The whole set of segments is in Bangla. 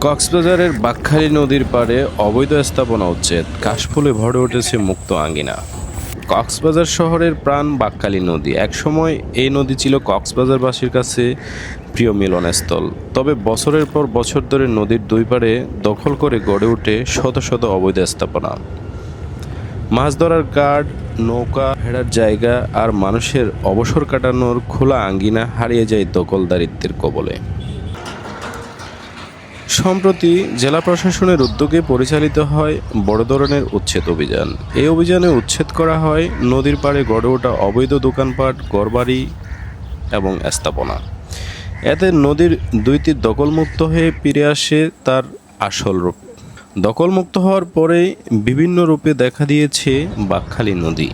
কক্সবাজারের বাঁকখালী নদীর পাড়ে অবৈধ স্থাপনা উচ্ছেদ, কাশফুলে ভরে উঠেছে মুক্ত আঙ্গিনা। কক্সবাজার শহরের প্রাণ বাঁকখালী নদী। একসময় এই নদী ছিল কক্সবাজারবাসীর কাছে প্রিয় মিলনস্থল। তবে বছরের পর বছর ধরে নদীর দুই পাড়ে দখল করে গড়ে ওঠে শত শত অবৈধ স্থাপনা। মাছ ধরার ঘাট, নৌকা ভেড়ার জায়গা আর মানুষের অবসর কাটানোর খোলা আঙ্গিনা হারিয়ে যায় দখলদারিত্বের কবলে। সম্প্রতি জেলা প্রশাসনের উদ্যোগে পরিচালিত হয় বড় ধরনের উচ্ছেদ অভিযান। এই অভিযানে উচ্ছেদ করা হয় নদীর পাড়ে গড়ে ওঠা অবৈধ দোকানপাট, ঘরবাড়ি এবং স্থাপনা। এতে নদীর দুই তীর দখলমুক্ত হয়ে ফিরে আসে তার আসল রূপ। দখলমুক্ত হওয়ার পরেই বিভিন্ন রূপে দেখা দিয়েছে বাঁকখালী নদী।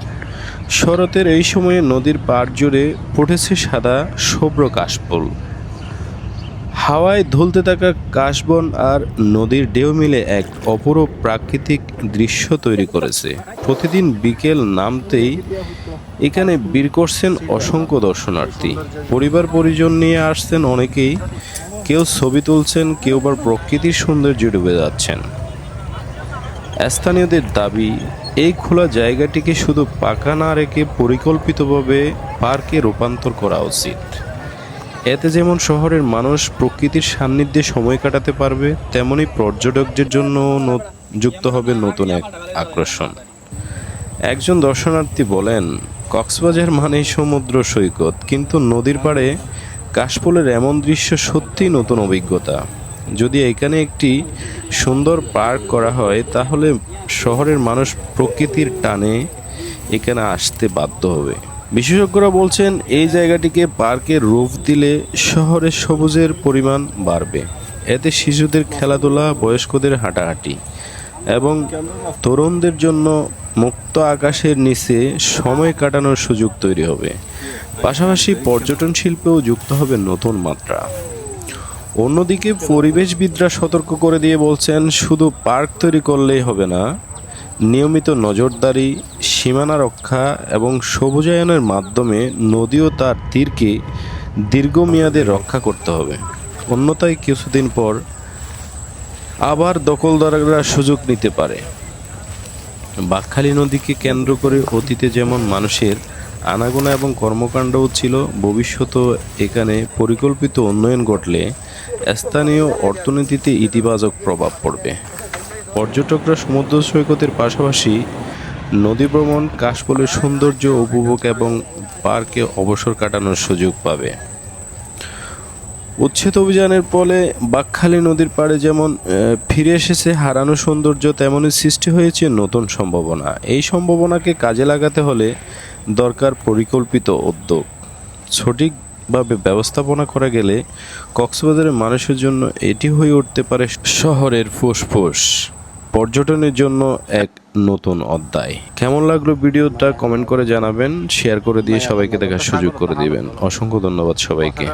শরতের এই সময়ে নদীর পাড় জুড়ে ফুটেছে সাদা শুভ্র কাশফুল। হাওয়ায় দুলতে থাকা কাশবন আর নদীর ঢেউ মিলে এক অপূর্ব প্রাকৃতিক দৃশ্য তৈরি করেছে। প্রতিদিন বিকেল নামতেই এখানে ভিড় করছেন অসংখ্য দর্শনার্থী। পরিবার পরিজন নিয়ে আসছেন অনেকেই। কেউ ছবি তুলছেন, কেউ আবার প্রকৃতির সৌন্দর্যে ডুবে যাচ্ছেন। স্থানীয়দের দাবি, এই খোলা জায়গাটিকে শুধু পাকা না রেখে পরিকল্পিতভাবে পার্কে রূপান্তর করা উচিত। এতে যেমন শহরের মানুষ প্রকৃতির সান্নিধ্যে সময় কাটাতে পারবে, তেমনি পর্যটকদের জন্য যুক্ত হবে নতুন এক আকর্ষণ। একজন দর্শনার্থী বলেন, কক্সবাজার মানেই সমুদ্র সৈকত, কিন্তু নদীর পাড়ে কাশফুলের এমন দৃশ্য সত্যিই নতুন অভিজ্ঞতা। যদি এখানে একটি সুন্দর পার্ক করা হয়, তাহলে শহরের মানুষ প্রকৃতির টানে এখানে আসতে বাধ্য হবে। বিশেষজ্ঞরা বলছেন, এই জায়গাটিকে পার্কের রূপ দিলে শহরের সবুজের পরিমাণ বাড়বে। এতে শিশুদের খেলাধুলা, বয়স্কদের হাঁটাহাঁটি এবং তরুণদের জন্য মুক্ত আকাশের নিচে সময় কাটানোর সুযোগ তৈরি হবে। পাশাপাশি পর্যটন শিল্পেও যুক্ত হবে নতুন মাত্রা। অন্যদিকে পরিবেশবিদরা সতর্ক করে দিয়ে বলছেন, শুধু পার্ক তৈরি করলেই হবে না, নিয়মিত নজরদারি, সীমানা রক্ষা এবং সবুজায়নের মাধ্যমে নদী ও তার তীরকে দীর্ঘমেয়াদে রক্ষা করতে হবে। অন্যথায় কিছুদিন পর আবার দখলদাররা সুযোগ নিতে পারে। বাঁকখালী নদীকে কেন্দ্র করে অতীতে যেমন মানুষের আনাগোনা এবং কর্মকাণ্ডও ছিল, ভবিষ্যতেও এখানে পরিকল্পিত উন্নয়ন ঘটলে স্থানীয় অর্থনীতিতে ইতিবাচক প্রভাব পড়বে। পর্যটকরা সমুদ্র সৈকতের পাশাপাশি নদী ভ্রমণ, কাশফুলের সৌন্দর্য উপভোগ এবং পার্কে অবসর কাটানোর সুযোগ পাবে। উচ্ছেদ অভিযানের ফলে বাঁকখালী নদীর পাড়ে যেমন ফিরে এসেছে হারানো সৌন্দর্য, তেমনই সৃষ্টি হয়েছে নতুন সম্ভাবনা। এই সম্ভাবনাকে কাজে লাগাতে হলে দরকার পরিকল্পিত উদ্যোগ। সঠিকভাবে ব্যবস্থাপনা করা গেলে কক্সবাজারের মানুষের জন্য এটি হয়ে উঠতে পারে শহরের ফুসফুস, পর্যটনের জন্য এক নতুন অধ্যায়। কেমন লাগলো ভিডিওটা কমেন্ট করে জানাবেন, শেয়ার করে দিয়ে সবাইকে দেখার সুযোগ করে দিবেন। অসংখ্য ধন্যবাদ সবাইকে।